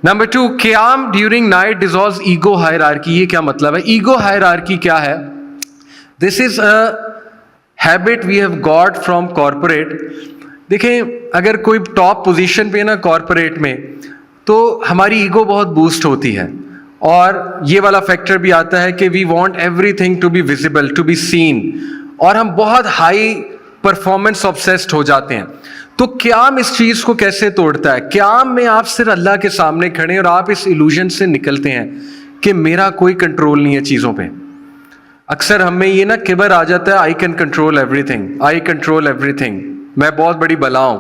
Number 2, qiyam during night dissolves ego hierarchy. ये क्या मतलब है? ईगो हायरार्की क्या है? This is a habit we have got from corporate. देखें, अगर कोई टॉप पोजीशन पे ना कॉरपोरेट में, तो हमारी ईगो बहुत बूस्ट होती है, और ये वाला फैक्टर भी आता है कि we want everything to be visible, to be seen, और हम बहुत हाई परफॉर्मेंस ऑब्सेस्ड हो जाते हैं. तो क़याम इस चीज को कैसे तोड़ता है? क़याम में आप सिर्फ अल्लाह के सामने खड़े और आप इस इल्यूजन से निकलते हैं कि मेरा कोई कंट्रोल नहीं है चीजों पे. अक्सर हमें ये ना किबर आ जाता है, I can control everything, I control everything, मैं बहुत बड़ी बला हूं.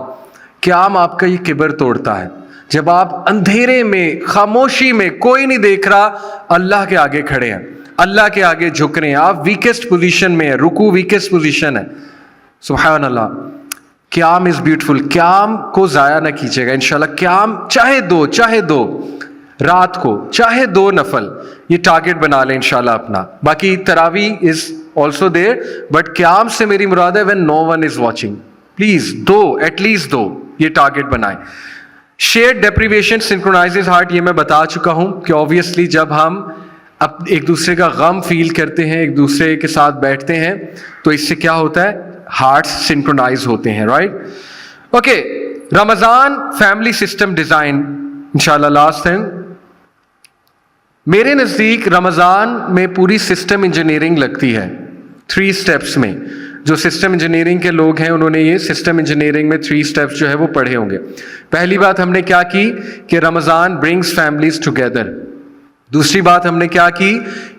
क़याम आपका ये किबर तोड़ता है. जब आप अंधेरे में, खामोशी में, कोई नहीं देख रहा, अल्लाह के आगे खड़े हैं, अल्लाह के आगे झुक रहे हैं, आप वीकेस्ट पोजीशन में है, रुकू वीकेस्ट पोजीशन है. सुभान अल्लाह. क़याम इज ब्यूटीफुल. क़याम को जाया ना कीजिएगा इंशाल्लाह. क़याम चाहे दो रात को, चाहे 2 नफल, ये टारगेट बना लें इंशाल्लाह अपना. बाकी तरावी इज ऑल्सो देयर, बट क़याम से मेरी मुराद है when no one is watching. Please 2, at least 2 ये टारगेट बनाएं. Shared deprivation synchronises heart. ये मैं बता चुका हूं कि ऑब्वियसली जब हम अब एक दूसरे का गम फील करते हैं, एक दूसरे के साथ बैठते हैं, तो इससे क्या होता है? हार्ट्स सिंक्रोनाइज होते हैं, right? Okay, Ramzan family system design इंशाल्लाह लास्ट थिंग. मेरे नजदीक रमजान में पूरी सिस्टम इंजीनियरिंग लगती है 3 स्टेप्स में. जो सिस्टम इंजीनियरिंग के लोग हैं उन्होंने ये सिस्टम इंजीनियरिंग में 3 स्टेप्स जो है वो पढ़े होंगे. पहली बात हमने क्या की कि रमजान ब्रिंग्स फैमिलीज टुगेदर. दूसरी बात हमने क्या की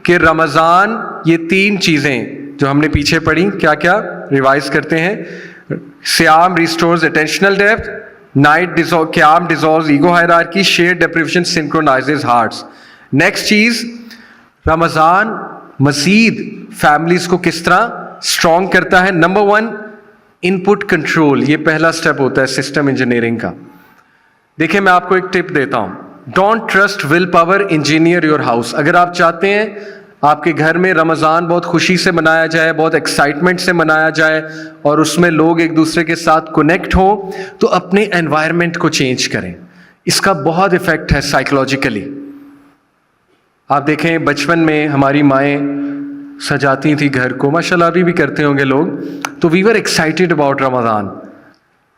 कि रमजान, ये 3 चीजें जो हमने पीछे पढ़ी, क्या क्या रिवाइज करते हैं. सियाम रिस्टोर्स अटेंशनल डेप्थ, क़याम dissolves ego hierarchy, shared deprivation synchronises hearts. Next चीज, रमजान मजीद फैमिलीज को किस तरह स्ट्रॉन्ग करता है. Number 1, input control. ये पहला स्टेप होता है सिस्टम इंजीनियरिंग का. देखिए, मैं आपको एक टिप देता हूं. Don't trust will power, engineer your house. अगर आप चाहते हैं आपके घर में रमजान बहुत खुशी से मनाया जाए, बहुत एक्साइटमेंट से मनाया जाए, और उसमें लोग एक दूसरे के साथ कनेक्ट हो, तो अपने एनवायरनमेंट को चेंज करें. इसका बहुत इफेक्ट है साइकोलॉजिकली. आप देखें, बचपन में हमारी माएँ सजाती थी घर को, माशाल्लाह अभी भी करते होंगे लोग, तो we were excited about Ramzan.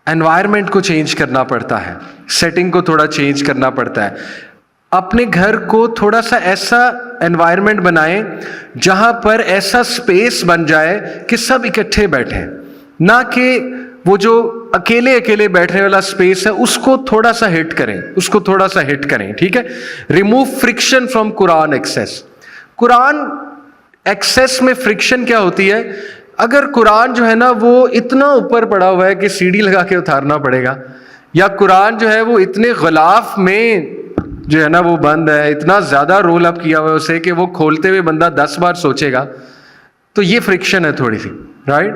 Environment को चेंज करना पड़ता है, सेटिंग को थोड़ा चेंज करना पड़ता है. अपने घर को थोड़ा सा ऐसा एनवायरनमेंट बनाएं जहां पर ऐसा स्पेस बन जाए कि सब इकट्ठे बैठें, ना कि वो जो अकेले अकेले बैठने वाला स्पेस है उसको थोड़ा सा हिट करें, ठीक है. Remove friction from Quran access. Quran access में फ्रिक्शन क्या होती है? अगर कुरान जो है ना वो इतना ऊपर पड़ा हुआ है कि सीढ़ी लगा के उतारना पड़ेगा, या कुरान जो है वो इतने गलाफ में जो है ना वो बंद है, इतना ज्यादा रोल अप किया हुआ है उसे कि वो खोलते हुए बंदा 10 बार सोचेगा, तो ये फ्रिक्शन है थोड़ी सी, राइट?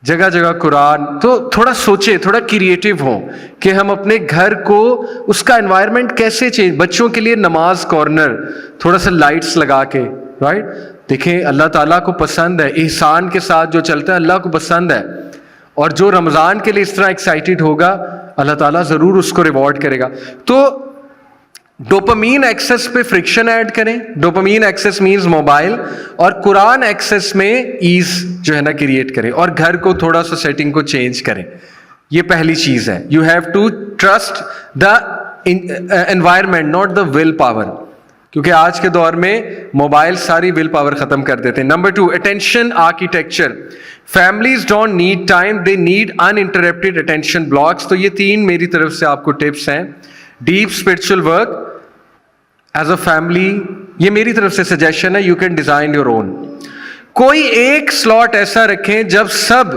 जगह जगह कुरान. तो थोड़ा सोचे, थोड़ा क्रिएटिव हो कि हम अपने घर को, उसका एनवायरनमेंट कैसे चेंज. बच्चों के लिए नमाज कॉर्नर, थोड़ा सा लाइट्स लगा के, राइट? देखें, अल्लाह ताला को पसंद है, एहसान के साथ जो चलता है अल्लाह को पसंद है, और जो रमजान के लिए इस तरह एक्साइटेड होगा अल्लाह ताला जरूर उसको रिवॉर्ड करेगा. तो डोपामीन एक्सेस पे फ्रिक्शन ऐड करें. डोपामीन एक्सेस मींस मोबाइल, और कुरान एक्सेस में ईज जो है ना क्रिएट करें, और घर को थोड़ा सा सेटिंग को चेंज करें. ये पहली चीज है. You have to trust the environment, not the will power, क्योंकि आज के दौर में मोबाइल सारी विल पावर खत्म कर देते हैं. Number 2, attention architecture. Families don't need time, they need uninterrupted attention blocks. तो ये 3 मेरी तरफ से आपको टिप्स हैं. Deep spiritual work as a family, ये मेरी तरफ से सजेशन है, you can design your own. कोई एक स्लॉट ऐसा रखें जब सब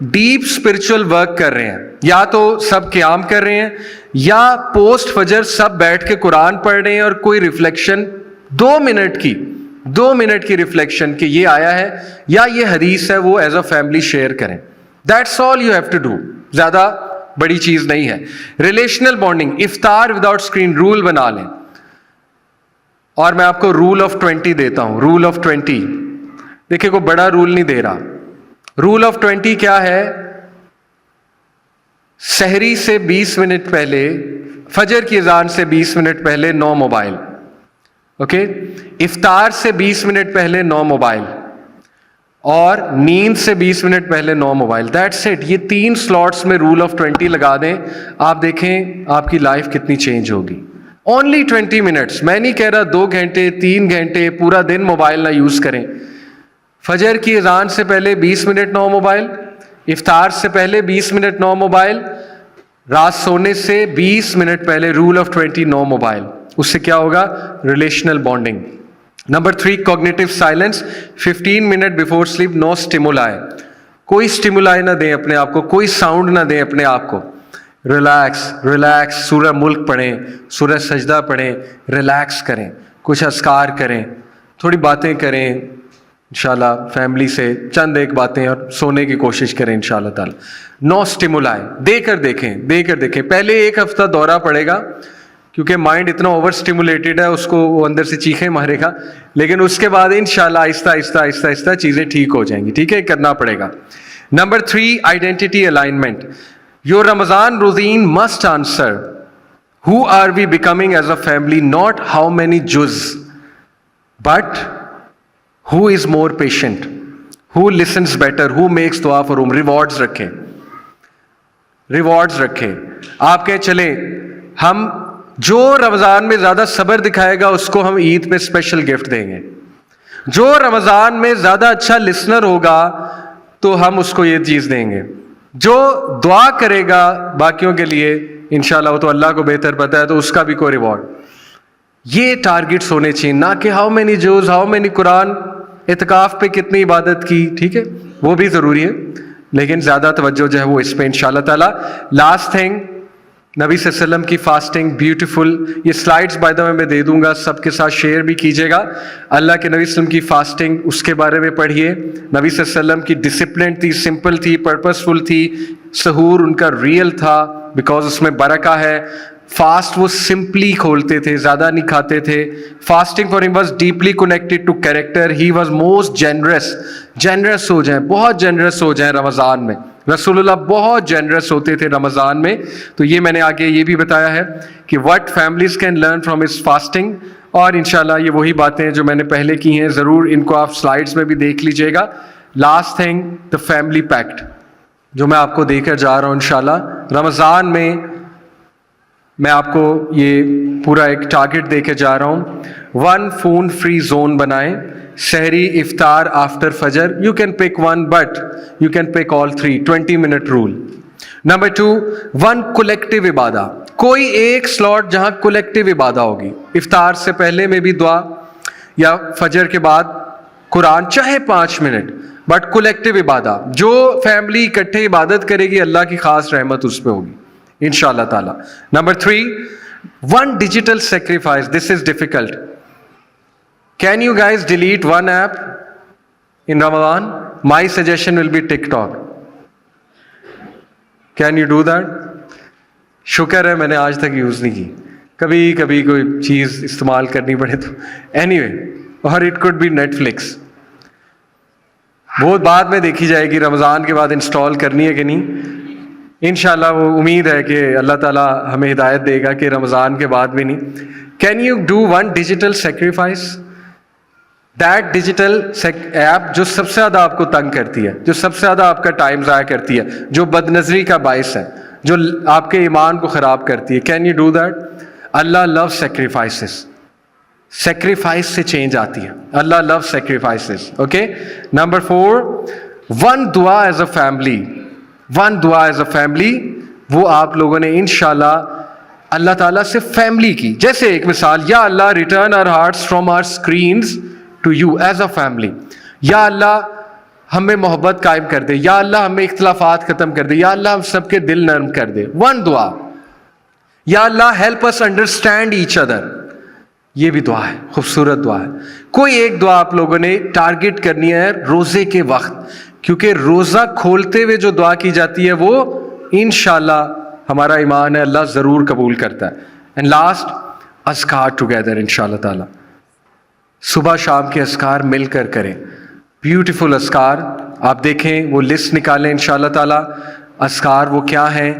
डीप स्पिरिचुअल वर्क कर रहे हैं, या तो सब क़याम कर रहे हैं, या पोस्ट फजर सब बैठ के कुरान पढ़ रहे हैं, और कोई रिफ्लेक्शन 2 मिनट की रिफ्लेक्शन कि ये आया है या ये हदीस है, वो एज अ फैमिली शेयर करें. That's all you have to do. ज्यादा बड़ी चीज नहीं है. रिलेशनल बॉन्डिंग, इफ्तार विदाउट स्क्रीन रूल बना लें. और मैं आपको रूल ऑफ 20 देता हूं. रूल ऑफ 20, देखिए कोई बड़ा रूल नहीं दे रहा. रूल ऑफ 20 क्या है? सहरी से 20 मिनट पहले फजर की अजान से 20 मिनट पहले नो मोबाइल, ओके, इफ्तार से 20 मिनट पहले नो मोबाइल, और नींद से 20 मिनट पहले नो मोबाइल। That's it. ये 3 स्लॉट्स में रूल ऑफ 20 लगा दें, आप देखें आपकी लाइफ कितनी चेंज होगी। ओनली 20 मिनट्स, मैं नहीं कह रहा 2 घंटे 3 घंटे पूरा दिन मोबाइल ना यूज करें। फजर की अजान से पहले 20 मिनट नो मोबाइल, इफ्तार से पहले 20 मिनट नो मोबाइल, रात सोने से 20 मिनट पहले रूल ऑफ 20 नो मोबाइल। उससे क्या होगा? Relational bonding. Number 3, cognitive silence. 15 minute before sleep no stimuli, कोई स्टिमुलाई ना दें अपने आप को, कोई साउंड ना दें अपने आप को। रिलैक्स रिलैक्स, सूरह मुल्क पढ़ें, सूरह सजदा पढ़ें, रिलैक्स करें, कुछ अस्कार करें, थोड़ी बातें करें इंशाल्लाह फैमिली से, चंद एक बातें, और सोने की कोशिश करें इंशाल्लाह ताला। नो स्टिमुलाई, देकर देखें। पहले 1 हफ्ता दौरा पड़ेगा क्योंकि माइंड इतना ओवर स्टिमुलेटेड है, उसको वो अंदर से चीखें मारेगा, लेकिन उसके बाद इंशाल्लाह आहिस्ता चीज़ें ठीक हो जाएंगी। ठीक है, करना पड़ेगा। Number 3, identity alignment. Your Ramzan routine must answer who are we becoming as a family, not how many जुज, but who is more patient, who listens better, who makes दुआ फॉर हुम। रिवॉर्ड्स रखें। आप कह चले हम जो रमज़ान में ज़्यादा सब्र दिखाएगा उसको हम ईद पे स्पेशल गिफ्ट देंगे, जो रमज़ान में ज़्यादा अच्छा लिसनर होगा तो हम उसको ये चीज़ देंगे, जो दुआ करेगा बाकियों के लिए इंशाल्लाह, वो तो अल्लाह को बेहतर पता है, तो उसका भी कोई रिवॉर्ड। ये टारगेट्स होने चाहिए, ना कि हाउ मेनी जोज, हाउ मेनी कुरान, इत्काफ पे कितनी इबादत की। ठीक है, वो भी ज़रूरी है, लेकिन ज़्यादा तवज्जो जो है वो इस पे इंशाल्लाह ताला। लास्ट थिंग, नबी सल्लल्लाहु अलैहि वसल्लम की फास्टिंग ब्यूटीफुल, ये स्लाइड्स बाय द वे मैं दे दूंगा, सबके साथ शेयर भी कीजिएगा। अल्लाह के नबी सल्लल्लाहु अलैहि वसल्लम की फास्टिंग, उसके बारे में पढ़िए। नबी सल्लल्लाहु अलैहि वसल्लम की डिसिप्लिन थी, सिंपल थी, पर्पसफुल थी, सहूर उनका रियल था बिकॉज उसमें बरका है। फास्ट वो सिंपली खोलते थे, ज़्यादा नहीं खाते थे। Fasting for him was deeply connected to character, he was most generous हो जाए, बहुत जेनरस हो जाए रमज़ान में। रसूलुल्लाह बहुत जेनरस होते थे रमज़ान में। तो ये मैंने आगे ये भी बताया है कि what families can learn from his fasting, और इंशाल्लाह ये वही बातें हैं जो मैंने पहले की हैं, ज़रूर इनको आप स्लाइड्स में भी देख लीजिएगा। Last thing, the family pact जो मैं आपको देकर जा रहा हूँ इंशाल्लाह रमज़ान में, मैं आपको ये पूरा एक टारगेट देकर जा रहा हूँ। 1 फोन फ्री जोन बनाएं, सहरी, इफ्तार, आफ्टर फजर, you can pick 1 but you can pick all 3, 20 minute rule. Number 2, 1 collective इबादा, कोई एक स्लॉट जहां कलेक्टिव इबादा होगी, इफ्तार से पहले में भी दुआ, या फजर के बाद कुरान, चाहे 5 मिनट, बट कलेक्टिव इबादा, जो फैमिली इकट्ठे इबादत करेगी अल्लाह की खास रहमत उस पर होगी इंशाल्लाह ताला। Number 3, 1 digital sacrifice, this is difficult. Can you guys delete 1 app in Ramadan? My suggestion will be TikTok. Can you do that? शुक्र है मैंने आज तक यूज़ नहीं की, कभी कभी कोई चीज़ इस्तेमाल करनी पड़े तो। Anyway, और इट कुड बी नेटफ्लिक्स, वो बाद में देखी जाएगी, रमज़ान के बाद इंस्टॉल करनी है कि नहीं। इंशाल्लाह वो उम्मीद है कि अल्लाह ताला हमें हिदायत देगा कि रमज़ान के बाद भी नहीं। Can you do 1 digital sacrifice, that digital app जो सबसे ज़्यादा आपको तंग करती है, जो सबसे ज़्यादा आपका टाइम ज़ाया करती है, जो बदनज़री का बायस है, जो आपके ईमान को ख़राब करती है। Can you do that? Allah love sacrifices, sacrifice से चेंज आती है, अल्लाह लव सेक्रीफाइसेस। ओके। नंबर 4, 1 दुआ एज अ फैमिली, 1 दुआ एज अ फैमिली, वो आप लोगों ने इंशाल्लाह अल्लाह ताला से फैमिली की। जैसे एक मिसाल, या अल्लाह return our hearts from our screens to you as a family, या अल्लाह हमें मोहब्बत कायम कर दे, या अल्लाह हमें इख्तिलाफात खत्म कर दे, या अल्लाह हम सबके दिल नरम कर दे। 1 दुआ, या अल्लाह help us understand each other, ये भी दुआ है, खूबसूरत दुआ है। कोई एक दुआ आप लोगों ने टारगेट करनी है रोजे के वक्त, क्योंकि रोजा खोलते हुए जो दुआ की जाती है वो इंशाल्लाह हमारा ईमान है अल्लाह जरूर कबूल करता है। एंड लास्ट, अस्कार टुगेदर इंशाल्लाह ताला, सुबह शाम के अस्कार मिलकर करें, ब्यूटीफुल अस्कार। आप देखें वो लिस्ट निकालें इंशाल्लाह ताला, अस्कार वो क्या हैं,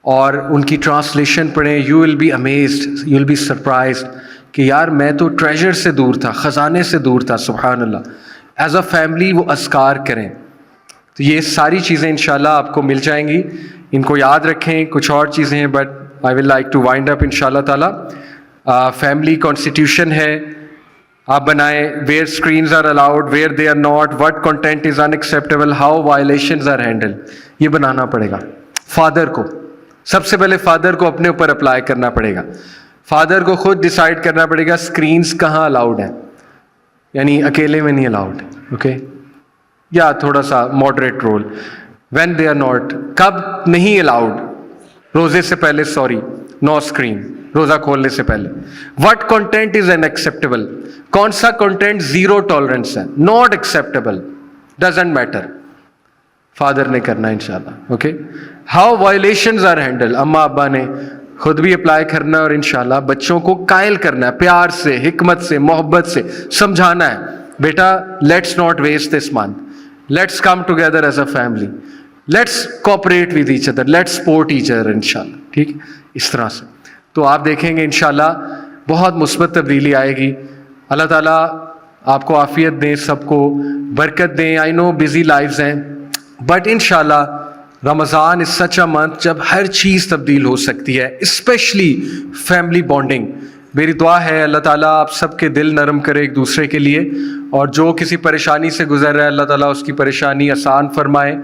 اور ان کی ٹرانسلیشن پڑھیں, you will be amazed, you will be surprised کہ یار میں تو ٹریجر سے دور تھا, خزانے سے دور تھا. سبحان اللہ. ایز اے فیملی وہ اذکار کریں. تو یہ ساری چیزیں انشاءاللہ آپ کو مل جائیں گی, ان کو یاد رکھیں. کچھ اور چیزیں ہیں but I will like to wind up انشاءاللہ تعالیٰ. فیملی کانسٹیٹیوشن ہے, آپ بنائیں, where screens are allowed, where they are not, what content is unacceptable, how violations are handle. یہ بنانا پڑے گا. فادر کو سب سے پہلے فادر کو اپنے اوپر اپلائی کرنا پڑے گا. فادر کو خود ڈیسائیڈ کرنا پڑے گا اسکرینز کہاں الاؤڈ ہیں, یعنی اکیلے میں نہیں الاؤڈ, اوکے, یا تھوڑا سا moderate rule. When they are not, کب نہیں الاؤڈ, روزے سے پہلے, سوری, نو اسکرین, روزہ کھولنے سے پہلے. What content is unacceptable, کون سا کنٹینٹ زیرو ٹالرنس ہے, not acceptable, doesn't matter, father نے کرنا ہے انشاءاللہ. Okay. How violations are handle, اماں ابا نے خود بھی اپلائی کرنا ہے, اور انشاءاللہ بچوں کو قائل کرنا ہے, پیار سے, حکمت سے, محبت سے سمجھانا ہے, بیٹا let's not waste this month, let's come together as a family, let's cooperate with each other, let's support each other انشاءاللہ. ٹھیک, اس طرح سے. تو آپ دیکھیں گے انشاءاللہ بہت مثبت تبدیلی آئے گی. اللہ تعالیٰ آپ کو عافیت دیں, سب کو برکت دیں. آئی نو بزی لائفز ہیں, بٹ انشاءاللہ رمضان از سچ اے منتھ جب ہر چیز تبدیل ہو سکتی ہے, اسپیشلی فیملی بانڈنگ. میری دعا ہے اللہ تعالیٰ آپ سب کے دل نرم کرے ایک دوسرے کے لیے, اور جو کسی پریشانی سے گزر رہا ہے اللہ تعالیٰ اس کی پریشانی آسان فرمائے.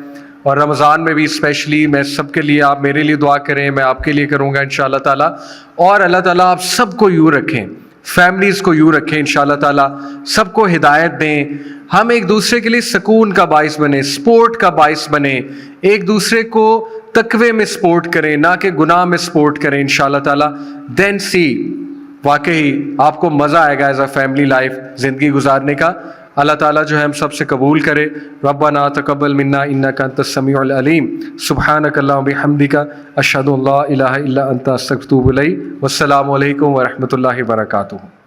اور رمضان میں بھی اسپیشلی میں سب کے لیے, آپ میرے لیے دعا کریں, میں آپ کے لیے کروں گا انشاءاللہ تعالیٰ. اور اللہ تعالیٰ آپ سب کو یوں رکھیں, فیملیز کو یوں رکھیں انشاءاللہ تعالیٰ, سب کو ہدایت دیں. ہم ایک دوسرے کے لیے سکون کا باعث بنیں, سپورٹ کا باعث بنیں, ایک دوسرے کو تقوی میں سپورٹ کریں, نہ کہ گناہ میں سپورٹ کریں انشاءاللہ تعالیٰ. دین سی, واقعی آپ کو مزہ آئے گا ایز اے فیملی لائف زندگی گزارنے کا. اللہ تعالیٰ جو ہے ہم سب سے قبول کرے. ربنا تقبل منا انک انت السمیع العلیم, سبحانک اللہم بحمدک, اشہد ان لا الہ الا انت استغفرک و اتوب الیک. والسلام علیکم ورحمۃ اللہ وبرکاتہ.